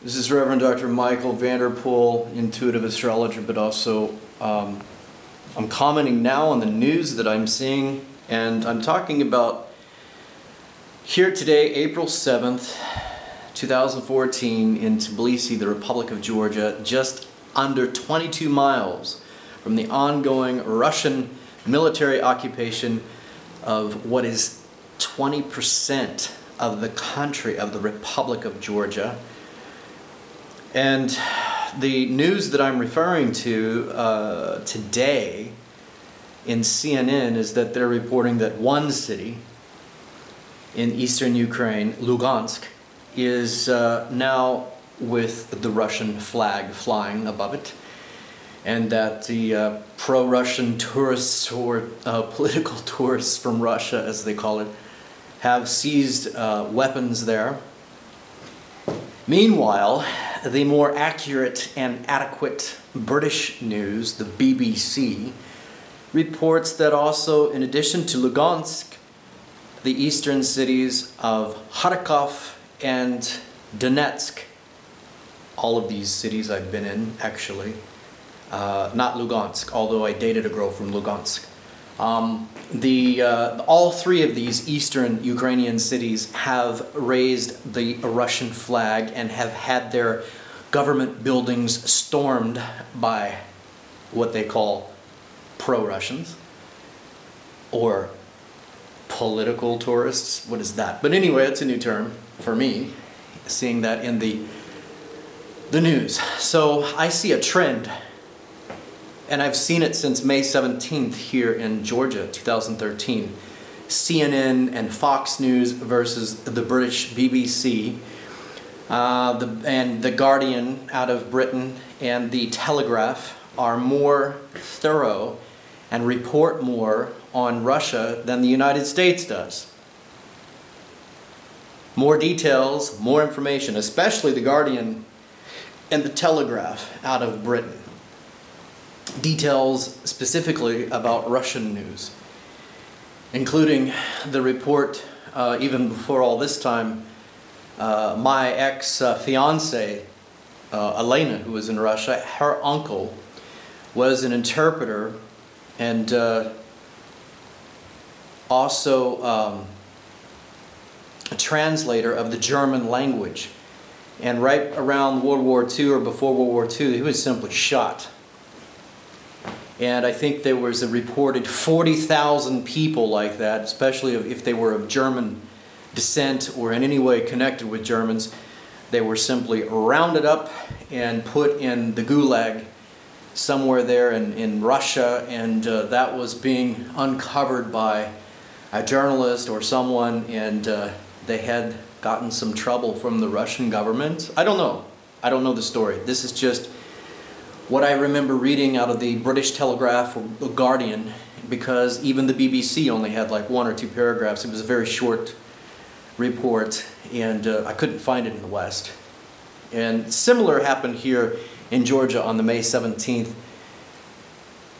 This is Reverend Dr. Michael Vanderpool, intuitive astrologer, but also I'm commenting now on the news that I'm seeing, and I'm talking about here today, April 7th, 2014, in Tbilisi, the Republic of Georgia, just under 22 miles from the ongoing Russian military occupation of what is 20% of the country of the Republic of Georgia. And the news that I'm referring to today in CNN is that they're reporting that one city in eastern Ukraine, Lugansk, is now with the Russian flag flying above it, and that the pro-Russian tourists, or political tourists from Russia, as they call it, have seized weapons there. Meanwhile, the more accurate and adequate British news, the BBC, reports that also, in addition to Lugansk, the eastern cities of Kharkov and Donetsk, all of these cities I've been in, actually, not Lugansk, although I dated a girl from Lugansk. All three of these eastern Ukrainian cities have raised the Russian flag and have had their government buildings stormed by what they call pro-Russians or political tourists. What is that? But anyway, it's a new term for me, seeing that in the news. So I see a trend, and I've seen it since May 17th here in Georgia, 2013. CNN and Fox News versus the British BBC, and The Guardian out of Britain, and The Telegraph are more thorough and report more on Russia than the United States does. More details, more information, especially The Guardian and The Telegraph out of Britain. Details specifically about Russian news, including the report, even before all this time, my ex-fiancée, Elena, who was in Russia, her uncle was an interpreter and also a translator of the German language. And right around World War II, or before World War II, he was simply shot. And I think there was a reported 40,000 people like that, especially if they were of German descent or in any way connected with Germans. They were simply rounded up and put in the Gulag somewhere there in Russia, and that was being uncovered by a journalist or someone, and they had gotten some trouble from the Russian government. I don't know. I don't know the story. This is just what I remember reading out of the British Telegraph or The Guardian, because even the BBC only had like 1 or 2 paragraphs. It was a very short report, and I couldn't find it in the West. And similar happened here in Georgia on the May 17th,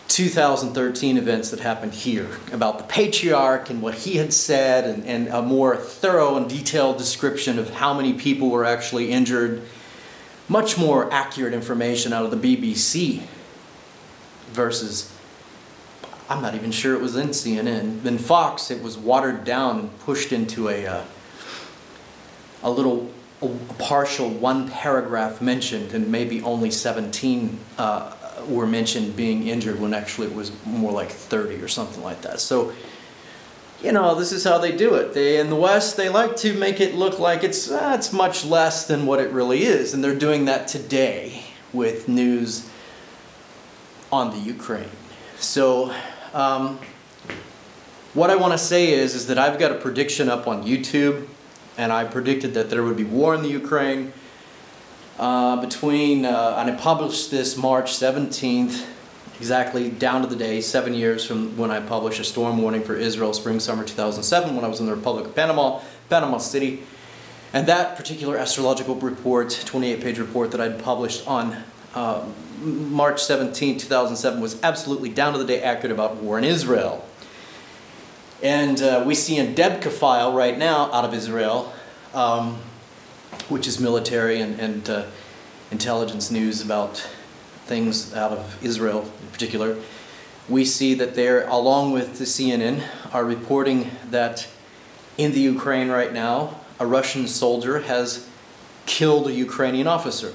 2013 events that happened here about the patriarch and what he had said, and a more thorough and detailed description of how many people were actually injured. Much more accurate information out of the BBC versus, I'm not even sure it was in CNN. Then Fox, it was watered down and pushed into a partial 1 paragraph mentioned, and maybe only 17 were mentioned being injured, when actually it was more like 30 or something like that. So, you know, this is how they do it. In the West, they like to make it look like it's much less than what it really is. And they're doing that today with news on the Ukraine. So, what I want to say is that I've got a prediction up on YouTube, and I predicted that there would be war in the Ukraine and I published this March 17th, exactly down to the day, 7 years from when I published a storm warning for Israel, spring-summer 2007, when I was in the Republic of Panama City. And that particular astrological report, 28-page report that I'd published on March 17, 2007, was absolutely down to the day accurate about war in Israel. And we see in Debka file right now out of Israel which is military and intelligence news about things out of Israel in particular, we see that they're, along with the CNN, are reporting that in the Ukraine right now, a Russian soldier has killed a Ukrainian officer.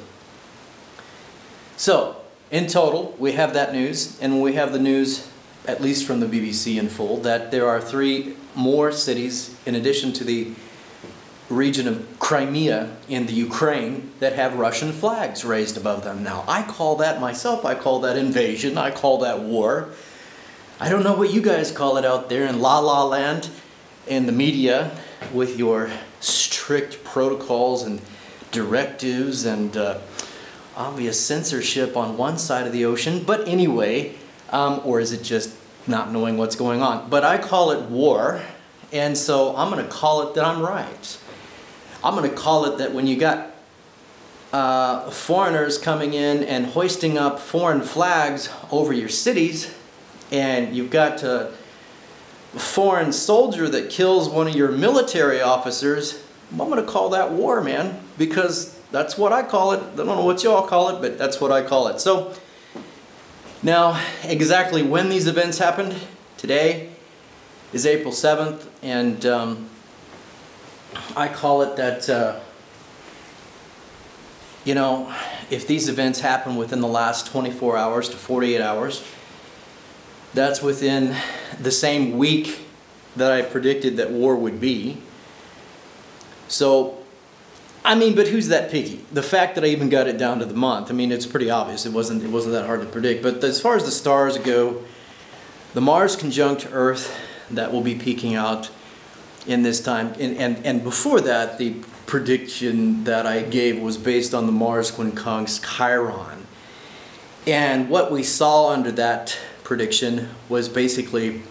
So, in total, we have that news, and we have the news, at least from the BBC in full, that there are 3 more cities, in addition to the region of Crimea in the Ukraine, that have Russian flags raised above them. Now, I call that myself, I call that invasion, I call that war. I don't know what you guys call it out there in La La Land, in the media, with your strict protocols and directives and obvious censorship on one side of the ocean. But anyway, or is it just not knowing what's going on? But I call it war, and so I'm going to call it that I'm right. I'm going to call it that when you got foreigners coming in and hoisting up foreign flags over your cities, and you've got a foreign soldier that kills one of your military officers, I'm going to call that war, man, because that's what I call it. I don't know what y'all call it, but that's what I call it. So, now, exactly when these events happened, today is April 7th, and I call it that, you know, if these events happen within the last 24 hours to 48 hours, that's within the same week that I predicted that war would be. So, I mean, but who's that picky? The fact that I even got it down to the month, I mean, it's pretty obvious. It wasn't that hard to predict. But as far as the stars go, the Mars conjunct Earth, that will be peaking out in this time. And before that, the prediction that I gave was based on the Mars quincunx Chiron. And what we saw under that prediction was basically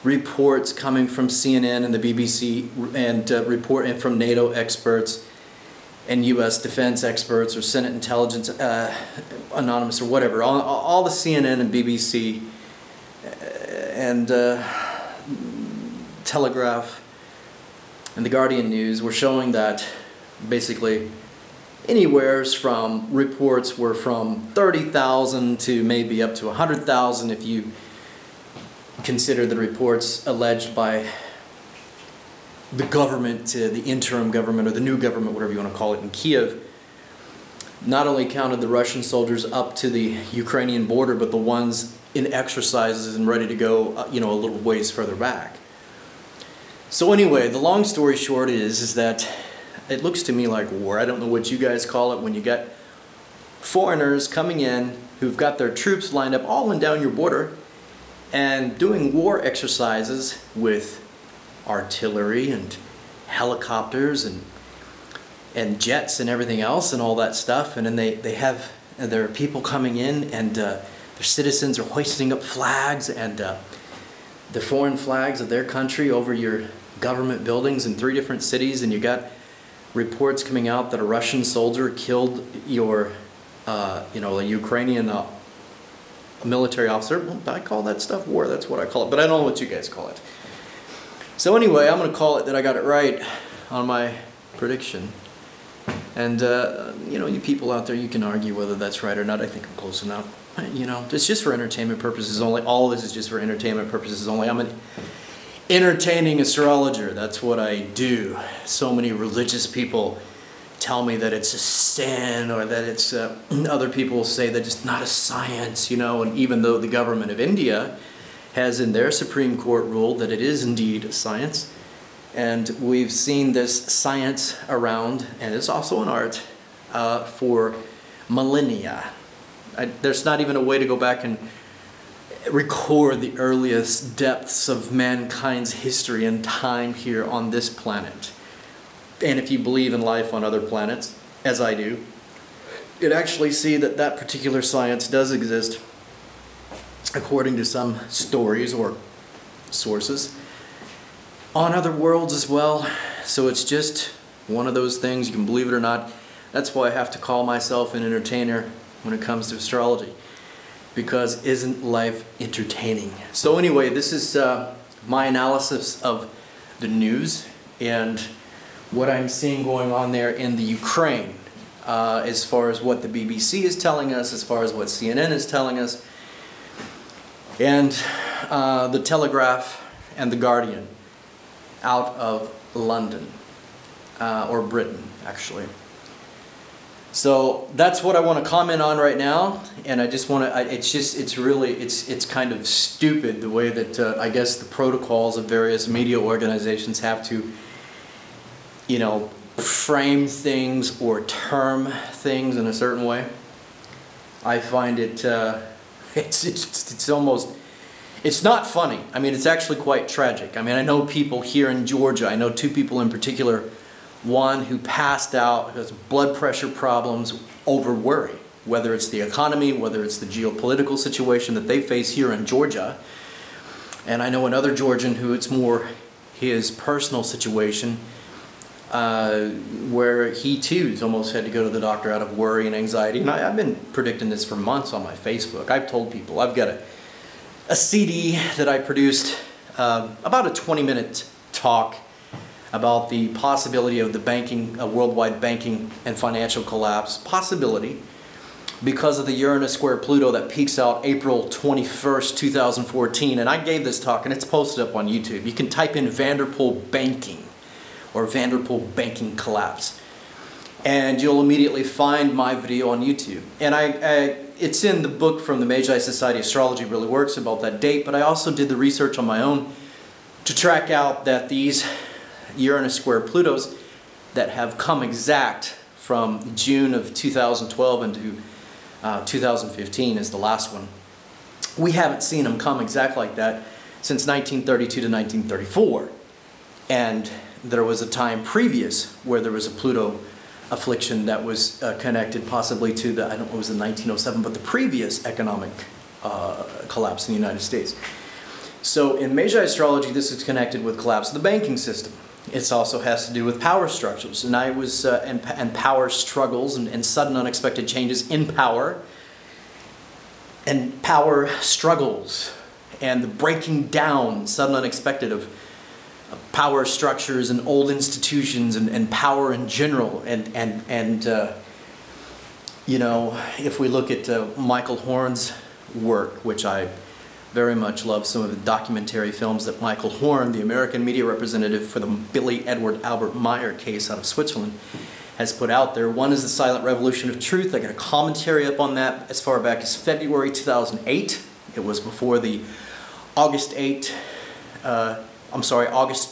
reports coming from CNN and the BBC and from NATO experts and U.S. defense experts or Senate Intelligence Anonymous or whatever. All the CNN and BBC and Telegraph and the Guardian News were showing that basically anywheres from reports were from 30,000 to maybe up to 100,000 if you consider the reports alleged by the government, the interim government or the new government, whatever you want to call it, in Kiev, not only counted the Russian soldiers up to the Ukrainian border, but the ones in exercises and ready to go, you know, a little ways further back. So anyway, the long story short is that it looks to me like war. I don't know what you guys call it when you got foreigners coming in who've got their troops lined up all and down your border and doing war exercises with artillery and helicopters and jets and everything else and all that stuff. And then there are people coming in and their citizens are hoisting up flags and the foreign flags of their country over your government buildings in 3 different cities, and you got reports coming out that a Russian soldier killed your, you know, a Ukrainian military officer. Well, I call that stuff war. That's what I call it. But I don't know what you guys call it. So anyway, I'm going to call it that I got it right on my prediction. And, you know, you people out there, you can argue whether that's right or not. I think I'm close enough. You know, it's just for entertainment purposes only. All this is just for entertainment purposes only. I'm an entertaining astrologer. That's what I do. So many religious people tell me that it's a sin or that it's, other people say that it's not a science, you know, and even though the government of India has in their Supreme Court ruled that it is indeed a science, and we've seen this science around, and it's also an art, for millennia. There's not even a way to go back and record the earliest depths of mankind's history and time here on this planet. And if you believe in life on other planets, as I do, you'd actually see that that particular science does exist according to some stories or sources on other worlds as well. So it's just one of those things, you can believe it or not. That's why I have to call myself an entertainer when it comes to astrology, because isn't life entertaining? So anyway, this is my analysis of the news and what I'm seeing going on there in the Ukraine, as far as what the BBC is telling us, as far as what CNN is telling us, and the Telegraph and the Guardian out of London, or Britain, actually. So that's what I want to comment on right now, and I just want to, it's kind of stupid the way that I guess the protocols of various media organizations have to, you know, frame things or term things in a certain way. I find it, it's almost, it's not funny. I mean, it's actually quite tragic. I mean, I know people here in Georgia, I know two people in particular, one who passed out because of blood pressure problems over worry, whether it's the economy, whether it's the geopolitical situation that they face here in Georgia. And I know another Georgian who it's more his personal situation, where he too has almost had to go to the doctor out of worry and anxiety. And I've been predicting this for months on my Facebook. I've told people, I've got a CD that I produced, about a 20-minute talk about the possibility of the banking, worldwide banking and financial collapse, possibility, because of the Uranus square Pluto that peaks out April 21st, 2014. And I gave this talk, and it's posted up on YouTube. You can type in Vanderpool banking or Vanderpool banking collapse, and you'll immediately find my video on YouTube. And it's in the book from the Magi Society, Astrology Really Works, about that date, but I also did the research on my own to track out that these Uranus square Plutos that have come exact from June of 2012 into 2015 is the last one. We haven't seen them come exact like that since 1932 to 1934. And there was a time previous where there was a Pluto affliction that was connected possibly to the, I don't know, it was in 1907, but the previous economic collapse in the United States. So in Magi astrology, this is connected with collapse of the banking system. It also has to do with power structures, and I was and power struggles and sudden unexpected changes in power, and power struggles, and the breaking down, sudden unexpected, of power structures and old institutions and power in general, and you know, if we look at Michael Horn's work, which I very much love, some of the documentary films that Michael Horn, the American media representative for the Billy Edward Albert Meyer case out of Switzerland, has put out there. One is The Silent Revolution of Truth. I got a commentary up on that as far back as February 2008. It was before the August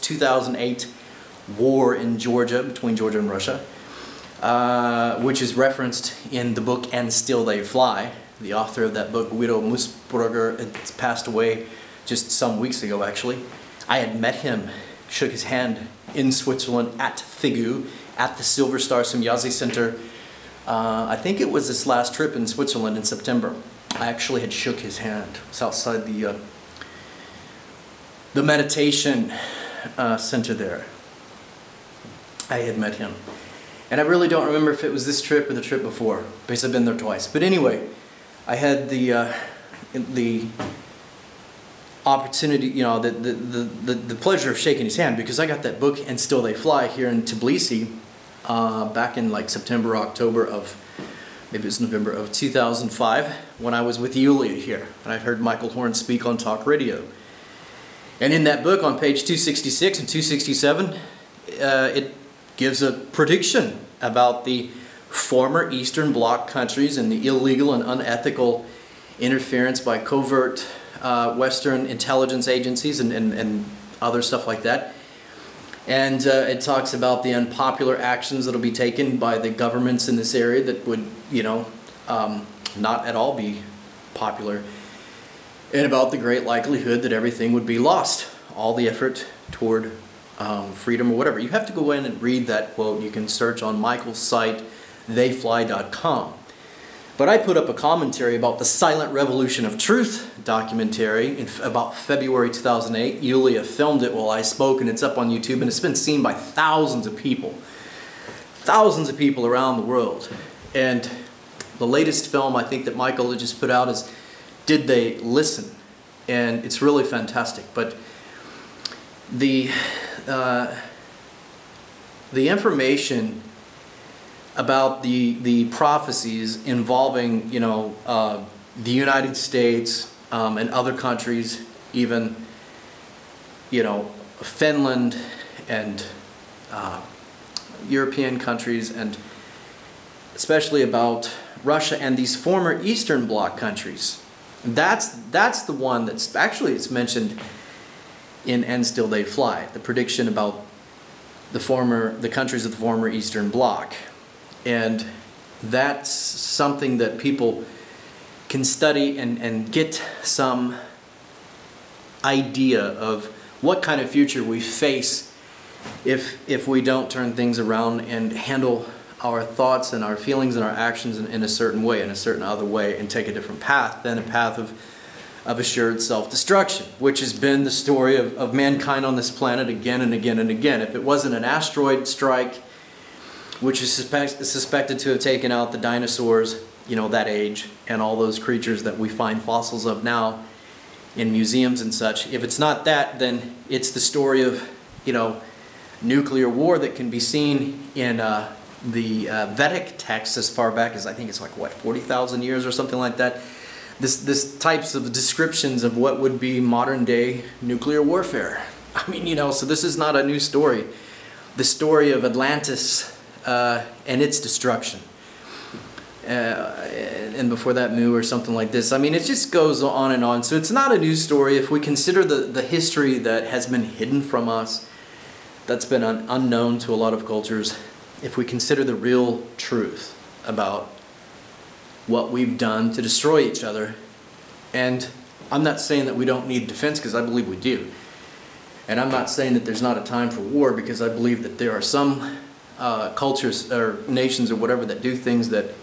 2008 war in Georgia, between Georgia and Russia, which is referenced in the book And Still They Fly. The author of that book, Guido Musburger, it's passed away just some weeks ago, actually. I had met him, shook his hand in Switzerland at Figu, at the Silver Star Semjazi Center. I think it was this last trip in Switzerland in September. I actually had shook his hand. It was outside the meditation center there. I had met him. And I really don't remember if it was this trip or the trip before, because I've been there twice. But anyway, I had the opportunity, you know, the pleasure of shaking his hand, because I got that book And Still They Fly here in Tbilisi back in like September, October of, maybe it was November of 2005, when I was with Yulia here, and I heard Michael Horn speak on talk radio. And in that book, on page 266 and 267, it gives a prediction about the former Eastern Bloc countries and the illegal and unethical interference by covert Western intelligence agencies and other stuff like that. And it talks about the unpopular actions that will be taken by the governments in this area that would, you know, not at all be popular, and about the great likelihood that everything would be lost, all the effort toward freedom or whatever. You have to go in and read that quote. You can search on Michael's site, theyfly.com. But I put up a commentary about the Silent Revolution of Truth documentary in about February 2008. Yulia filmed it while I spoke, and it's up on YouTube, and it's been seen by thousands of people around the world. And the latest film I think that Michael had just put out is Did They Listen? And it's really fantastic. But the the information about the prophecies involving, the United States and other countries, even, Finland and European countries, and especially about Russia and these former Eastern Bloc countries. That's the one that's actually, it's mentioned in And Still They Fly, the prediction about the countries of the former Eastern Bloc. And that's something that people can study and get some idea of what kind of future we face if we don't turn things around and handle our thoughts and our feelings and our actions in a certain way, in a certain other way, and take a different path than a path of assured self-destruction, which has been the story of mankind on this planet again and again and again. If it wasn't an asteroid strike, which is suspected to have taken out the dinosaurs, that age, and all those creatures that we find fossils of now in museums and such, if it's not that, then it's the story of, nuclear war that can be seen in the Vedic texts as far back as, I think it's 40,000 years or something like that. This types of descriptions of what would be modern day nuclear warfare. I mean, so this is not a new story. The story of Atlantis and its destruction. And before that, Mu or something like this. I mean, it just goes on and on. So it's not a new story if we consider the history that has been hidden from us, that's been unknown to a lot of cultures. If we consider the real truth about what we've done to destroy each other. And I'm not saying that we don't need defense, because I believe we do. And I'm not saying that there's not a time for war, because I believe that there are some cultures or nations or whatever that do things that,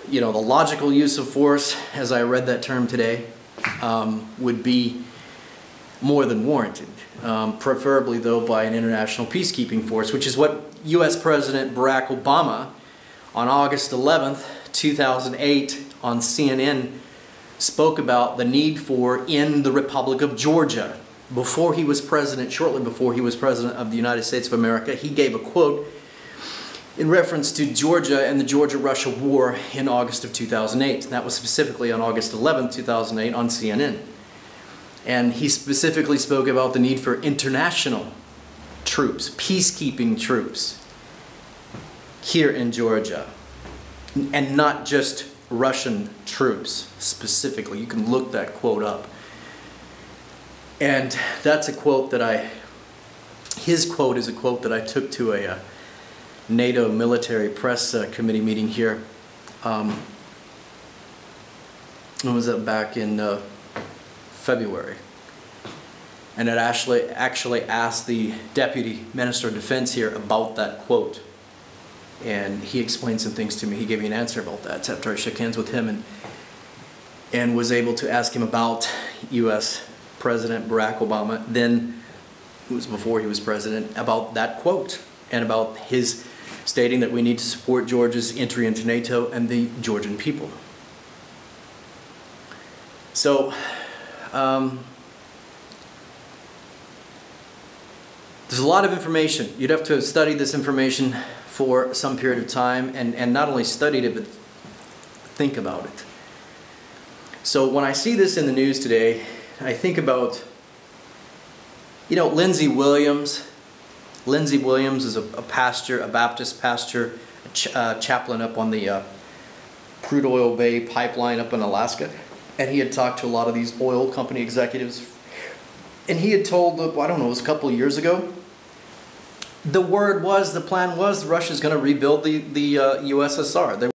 the logical use of force, as I read that term today, would be more than warranted. Preferably, though, by an international peacekeeping force, which is what U.S. President Barack Obama on August 11th, 2008 on CNN spoke about the need for in the Republic of Georgia. Before he was president, shortly before he was president of the United States of America, he gave a quote in reference to Georgia and the Georgia-Russia war in August of 2008. And that was specifically on August 11th, 2008 on CNN. And he specifically spoke about the need for international troops, peacekeeping troops here in Georgia. And not just Russian troops specifically. You can look that quote up. And that's a quote that his quote is a quote that I took to a NATO military press committee meeting here. When was that? Back in February. And it actually asked the Deputy Minister of Defense here about that quote. And he explained some things to me. He gave me an answer about that after I shook hands with him and was able to ask him about U.S. President Barack Obama, then, it was before he was president, about that quote and about his stating that we need to support Georgia's entry into NATO and the Georgian people. So, there's a lot of information. You'd have to study this information for some period of time, and not only studied it, but think about it. So when I see this in the news today, I think about, Lindsey Williams. Lindsey Williams is a pastor, a Baptist pastor, a chaplain up on the crude oil bay pipeline up in Alaska. And he had talked to a lot of these oil company executives. And he had told, I don't know, it was a couple of years ago, the plan was Russia's going to rebuild the USSR.